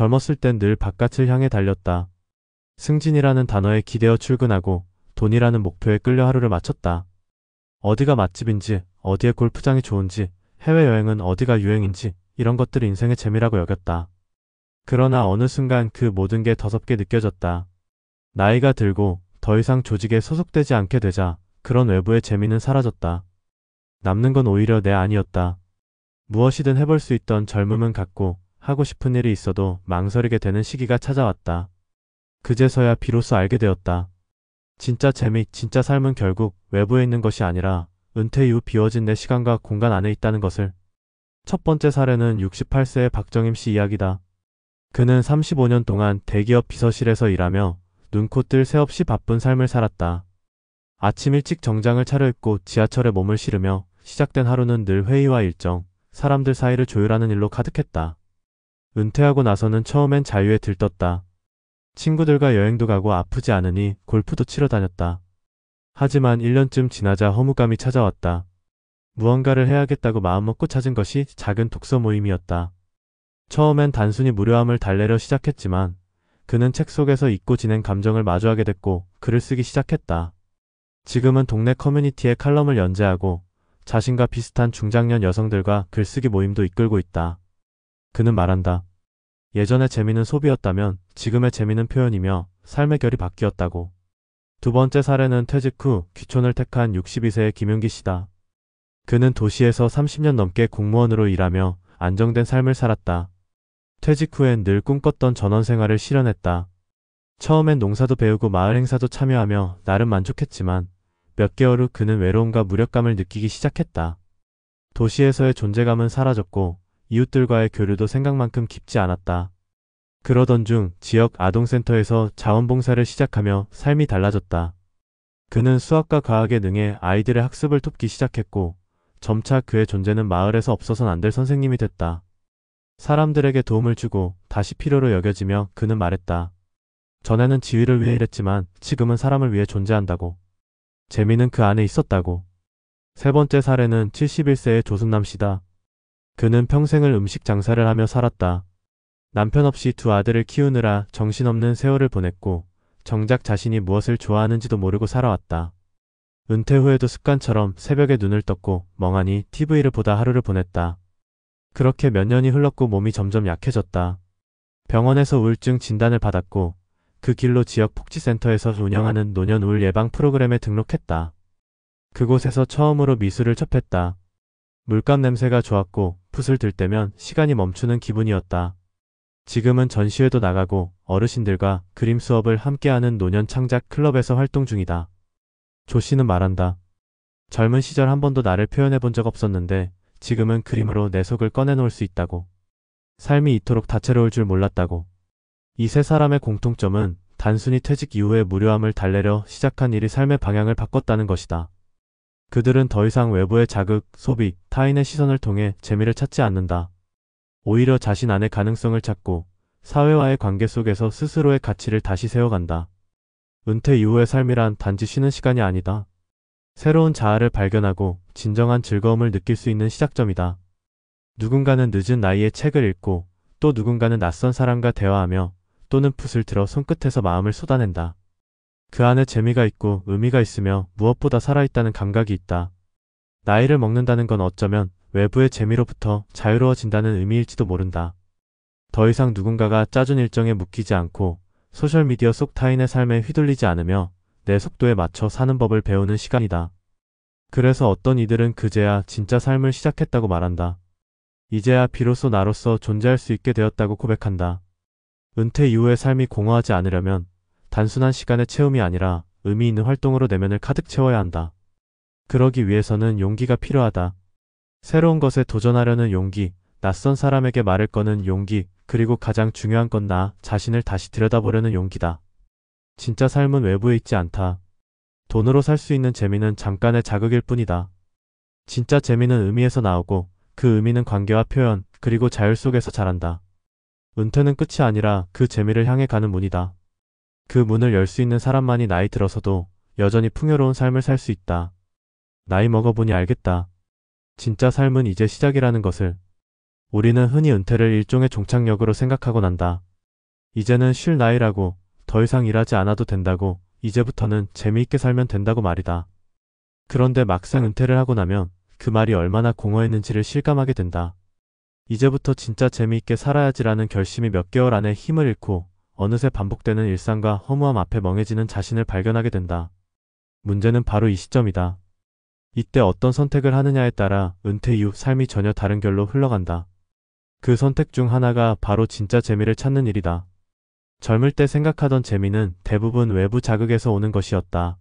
젊었을 땐 늘 바깥을 향해 달렸다. 승진이라는 단어에 기대어 출근하고 돈이라는 목표에 끌려 하루를 마쳤다. 어디가 맛집인지, 어디에 골프장이 좋은지, 해외여행은 어디가 유행인지 이런 것들을 인생의 재미라고 여겼다. 그러나 어느 순간 그 모든 게 더섭게 느껴졌다. 나이가 들고 더 이상 조직에 소속되지 않게 되자 그런 외부의 재미는 사라졌다. 남는 건 오히려 내 안이었다. 무엇이든 해볼 수 있던 젊음은 갔고 하고 싶은 일이 있어도 망설이게 되는 시기가 찾아왔다. 그제서야 비로소 알게 되었다. 진짜 재미, 진짜 삶은 결국 외부에 있는 것이 아니라 은퇴 이후 비워진 내 시간과 공간 안에 있다는 것을. 첫 번째 사례는 68세의 박정임 씨 이야기다. 그는 35년 동안 대기업 비서실에서 일하며 눈코 뜰 새 없이 바쁜 삶을 살았다. 아침 일찍 정장을 차려입고 지하철에 몸을 실으며 시작된 하루는 늘 회의와 일정, 사람들 사이를 조율하는 일로 가득했다. 은퇴하고 나서는 처음엔 자유에 들떴다. 친구들과 여행도 가고 아프지 않으니 골프도 치러 다녔다. 하지만 1년쯤 지나자 허무감이 찾아왔다. 무언가를 해야겠다고 마음먹고 찾은 것이 작은 독서 모임이었다. 처음엔 단순히 무료함을 달래려 시작했지만 그는 책 속에서 잊고 지낸 감정을 마주하게 됐고 글을 쓰기 시작했다. 지금은 동네 커뮤니티에 칼럼을 연재하고 자신과 비슷한 중장년 여성들과 글쓰기 모임도 이끌고 있다. 그는 말한다. 예전의 재미는 소비였다면 지금의 재미는 표현이며 삶의 결이 바뀌었다고. 두 번째 사례는 퇴직 후 귀촌을 택한 62세의 김윤기 씨다. 그는 도시에서 30년 넘게 공무원으로 일하며 안정된 삶을 살았다. 퇴직 후엔 늘 꿈꿨던 전원 생활을 실현했다. 처음엔 농사도 배우고 마을 행사도 참여하며 나름 만족했지만 몇 개월 후 그는 외로움과 무력감을 느끼기 시작했다. 도시에서의 존재감은 사라졌고 이웃들과의 교류도 생각만큼 깊지 않았다. 그러던 중 지역 아동센터에서 자원봉사를 시작하며 삶이 달라졌다. 그는 수학과 과학에 능해 아이들의 학습을 돕기 시작했고 점차 그의 존재는 마을에서 없어선 안 될 선생님이 됐다. 사람들에게 도움을 주고 다시 필요로 여겨지며 그는 말했다. 전에는 지위를 위해 일했지만 지금은 사람을 위해 존재한다고. 재미는 그 안에 있었다고. 세 번째 사례는 71세의 조순남 씨다. 그는 평생을 음식 장사를 하며 살았다. 남편 없이 두 아들을 키우느라 정신없는 세월을 보냈고 정작 자신이 무엇을 좋아하는지도 모르고 살아왔다. 은퇴 후에도 습관처럼 새벽에 눈을 떴고 멍하니 TV를 보다 하루를 보냈다. 그렇게 몇 년이 흘렀고 몸이 점점 약해졌다. 병원에서 우울증 진단을 받았고 그 길로 지역 복지센터에서 운영하는 노년 우울 예방 프로그램에 등록했다. 그곳에서 처음으로 미술을 접했다. 물감 냄새가 좋았고 붓을 들 때면 시간이 멈추는 기분이었다. 지금은 전시회도 나가고 어르신들과 그림 수업을 함께하는 노년 창작 클럽에서 활동 중이다. 조 씨는 말한다. 젊은 시절 한 번도 나를 표현해 본 적 없었는데 지금은 그림으로 내 속을 꺼내놓을 수 있다고. 삶이 이토록 다채로울 줄 몰랐다고. 이 세 사람의 공통점은 단순히 퇴직 이후의 무료함을 달래려 시작한 일이 삶의 방향을 바꿨다는 것이다. 그들은 더 이상 외부의 자극, 소비, 타인의 시선을 통해 재미를 찾지 않는다. 오히려 자신 안의 가능성을 찾고 사회와의 관계 속에서 스스로의 가치를 다시 세워간다. 은퇴 이후의 삶이란 단지 쉬는 시간이 아니다. 새로운 자아를 발견하고 진정한 즐거움을 느낄 수 있는 시작점이다. 누군가는 늦은 나이에 책을 읽고 또 누군가는 낯선 사람과 대화하며 또는 붓을 들어 손끝에서 마음을 쏟아낸다. 그 안에 재미가 있고 의미가 있으며 무엇보다 살아있다는 감각이 있다. 나이를 먹는다는 건 어쩌면 외부의 재미로부터 자유로워진다는 의미일지도 모른다. 더 이상 누군가가 짜준 일정에 묶이지 않고 소셜미디어 속 타인의 삶에 휘둘리지 않으며 내 속도에 맞춰 사는 법을 배우는 시간이다. 그래서 어떤 이들은 그제야 진짜 삶을 시작했다고 말한다. 이제야 비로소 나로서 존재할 수 있게 되었다고 고백한다. 은퇴 이후의 삶이 공허하지 않으려면 단순한 시간의 채움이 아니라 의미 있는 활동으로 내면을 가득 채워야 한다. 그러기 위해서는 용기가 필요하다. 새로운 것에 도전하려는 용기, 낯선 사람에게 말을 거는 용기, 그리고 가장 중요한 건 나 자신을 다시 들여다보려는 용기다. 진짜 삶은 외부에 있지 않다. 돈으로 살 수 있는 재미는 잠깐의 자극일 뿐이다. 진짜 재미는 의미에서 나오고 그 의미는 관계와 표현, 그리고 자율 속에서 자란다. 은퇴는 끝이 아니라 그 재미를 향해 가는 문이다. 그 문을 열 수 있는 사람만이 나이 들어서도 여전히 풍요로운 삶을 살 수 있다. 나이 먹어보니 알겠다. 진짜 삶은 이제 시작이라는 것을. 우리는 흔히 은퇴를 일종의 종착역으로 생각하곤 한다. 이제는 쉴 나이라고, 더 이상 일하지 않아도 된다고, 이제부터는 재미있게 살면 된다고 말이다. 그런데 막상 은퇴를 하고 나면 그 말이 얼마나 공허했는지를 실감하게 된다. 이제부터 진짜 재미있게 살아야지라는 결심이 몇 개월 안에 힘을 잃고 어느새 반복되는 일상과 허무함 앞에 멍해지는 자신을 발견하게 된다. 문제는 바로 이 시점이다. 이때 어떤 선택을 하느냐에 따라 은퇴 이후 삶이 전혀 다른 결로 흘러간다. 그 선택 중 하나가 바로 진짜 재미를 찾는 일이다. 젊을 때 생각하던 재미는 대부분 외부 자극에서 오는 것이었다.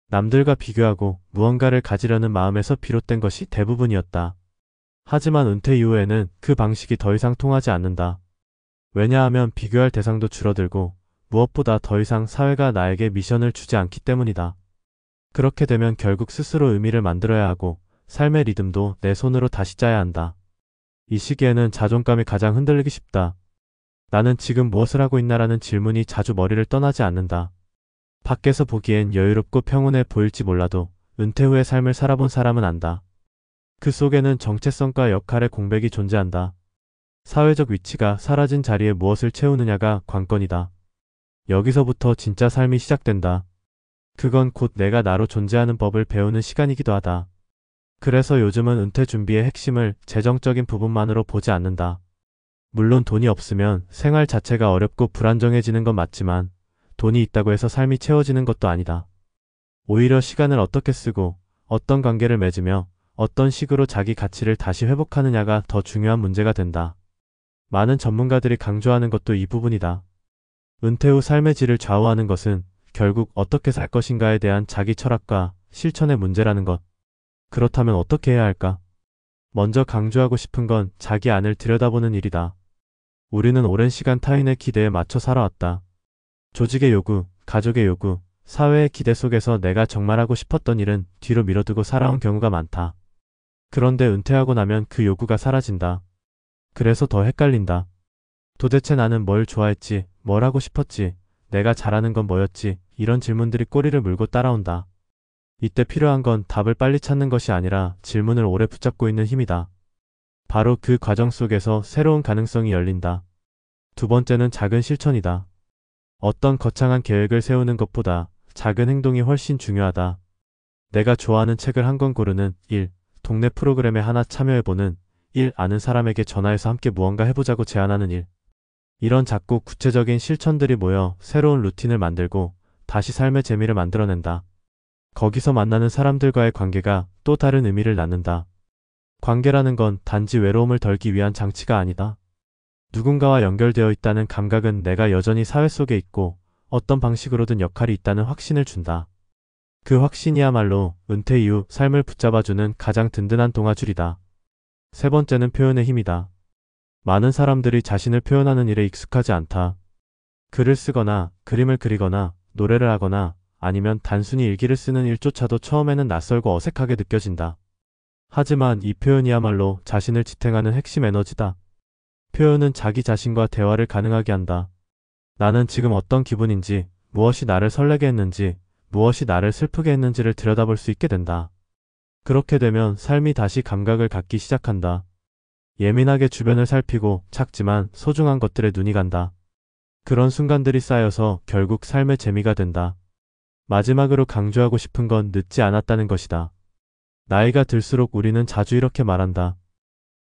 남들과 비교하고 무언가를 가지려는 마음에서 비롯된 것이 대부분이었다. 하지만 은퇴 이후에는 그 방식이 더 이상 통하지 않는다. 왜냐하면 비교할 대상도 줄어들고 무엇보다 더 이상 사회가 나에게 미션을 주지 않기 때문이다. 그렇게 되면 결국 스스로 의미를 만들어야 하고 삶의 리듬도 내 손으로 다시 짜야 한다. 이 시기에는 자존감이 가장 흔들리기 쉽다. 나는 지금 무엇을 하고 있나라는 질문이 자주 머리를 떠나지 않는다. 밖에서 보기엔 여유롭고 평온해 보일지 몰라도 은퇴 후의 삶을 살아본 사람은 안다. 그 속에는 정체성과 역할의 공백이 존재한다. 사회적 위치가 사라진 자리에 무엇을 채우느냐가 관건이다. 여기서부터 진짜 삶이 시작된다. 그건 곧 내가 나로 존재하는 법을 배우는 시간이기도 하다. 그래서 요즘은 은퇴 준비의 핵심을 재정적인 부분만으로 보지 않는다. 물론 돈이 없으면 생활 자체가 어렵고 불안정해지는 건 맞지만 돈이 있다고 해서 삶이 채워지는 것도 아니다. 오히려 시간을 어떻게 쓰고 어떤 관계를 맺으며 어떤 식으로 자기 가치를 다시 회복하느냐가 더 중요한 문제가 된다. 많은 전문가들이 강조하는 것도 이 부분이다. 은퇴 후 삶의 질을 좌우하는 것은 결국 어떻게 살 것인가에 대한 자기 철학과 실천의 문제라는 것. 그렇다면 어떻게 해야 할까? 먼저 강조하고 싶은 건 자기 안을 들여다보는 일이다. 우리는 오랜 시간 타인의 기대에 맞춰 살아왔다. 조직의 요구, 가족의 요구, 사회의 기대 속에서 내가 정말 하고 싶었던 일은 뒤로 미뤄두고 살아온 경우가 많다. 그런데 은퇴하고 나면 그 요구가 사라진다. 그래서 더 헷갈린다. 도대체 나는 뭘 좋아했지, 뭘 하고 싶었지, 내가 잘하는 건 뭐였지, 이런 질문들이 꼬리를 물고 따라온다. 이때 필요한 건 답을 빨리 찾는 것이 아니라 질문을 오래 붙잡고 있는 힘이다. 바로 그 과정 속에서 새로운 가능성이 열린다. 두 번째는 작은 실천이다. 어떤 거창한 계획을 세우는 것보다 작은 행동이 훨씬 중요하다. 내가 좋아하는 책을 한 권 고르는 1, 동네 프로그램에 하나 참여해보는 1, 아는 사람에게 전화해서 함께 무언가 해보자고 제안하는 1. 이런 작고 구체적인 실천들이 모여 새로운 루틴을 만들고 다시 삶의 재미를 만들어낸다. 거기서 만나는 사람들과의 관계가 또 다른 의미를 낳는다. 관계라는 건 단지 외로움을 덜기 위한 장치가 아니다. 누군가와 연결되어 있다는 감각은 내가 여전히 사회 속에 있고 어떤 방식으로든 역할이 있다는 확신을 준다. 그 확신이야말로 은퇴 이후 삶을 붙잡아주는 가장 든든한 동아줄이다. 세 번째는 표현의 힘이다. 많은 사람들이 자신을 표현하는 일에 익숙하지 않다. 글을 쓰거나 그림을 그리거나 노래를 하거나 아니면 단순히 일기를 쓰는 일조차도 처음에는 낯설고 어색하게 느껴진다. 하지만 이 표현이야말로 자신을 지탱하는 핵심 에너지다. 표현은 자기 자신과 대화를 가능하게 한다. 나는 지금 어떤 기분인지, 무엇이 나를 설레게 했는지, 무엇이 나를 슬프게 했는지를 들여다볼 수 있게 된다. 그렇게 되면 삶이 다시 감각을 갖기 시작한다. 예민하게 주변을 살피고 작지만 소중한 것들에 눈이 간다. 그런 순간들이 쌓여서 결국 삶의 재미가 된다. 마지막으로 강조하고 싶은 건 늦지 않았다는 것이다. 나이가 들수록 우리는 자주 이렇게 말한다.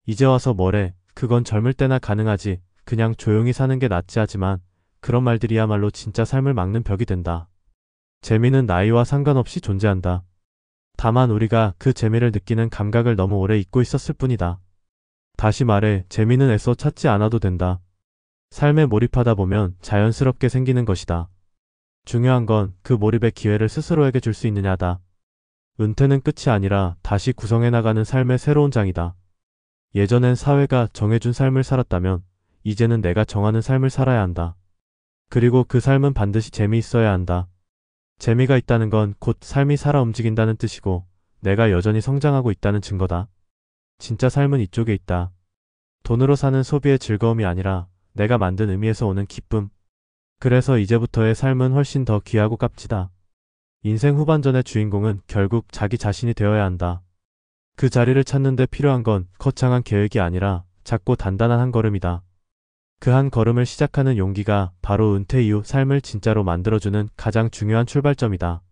이제 와서 뭐래, 그건 젊을 때나 가능하지, 그냥 조용히 사는 게 낫지 하지만 그런 말들이야말로 진짜 삶을 막는 벽이 된다. 재미는 나이와 상관없이 존재한다. 다만 우리가 그 재미를 느끼는 감각을 너무 오래 잊고 있었을 뿐이다. 다시 말해, 재미는 애써 찾지 않아도 된다. 삶에 몰입하다 보면 자연스럽게 생기는 것이다. 중요한 건 그 몰입의 기회를 스스로에게 줄 수 있느냐다. 은퇴는 끝이 아니라 다시 구성해 나가는 삶의 새로운 장이다. 예전엔 사회가 정해준 삶을 살았다면 이제는 내가 정하는 삶을 살아야 한다. 그리고 그 삶은 반드시 재미있어야 한다. 재미가 있다는 건 곧 삶이 살아 움직인다는 뜻이고 내가 여전히 성장하고 있다는 증거다. 진짜 삶은 이쪽에 있다. 돈으로 사는 소비의 즐거움이 아니라 내가 만든 의미에서 오는 기쁨. 그래서 이제부터의 삶은 훨씬 더 귀하고 값지다. 인생 후반전의 주인공은 결국 자기 자신이 되어야 한다. 그 자리를 찾는 데 필요한 건 거창한 계획이 아니라 작고 단단한 한 걸음이다. 그 한 걸음을 시작하는 용기가 바로 은퇴 이후 삶을 진짜로 만들어주는 가장 중요한 출발점이다.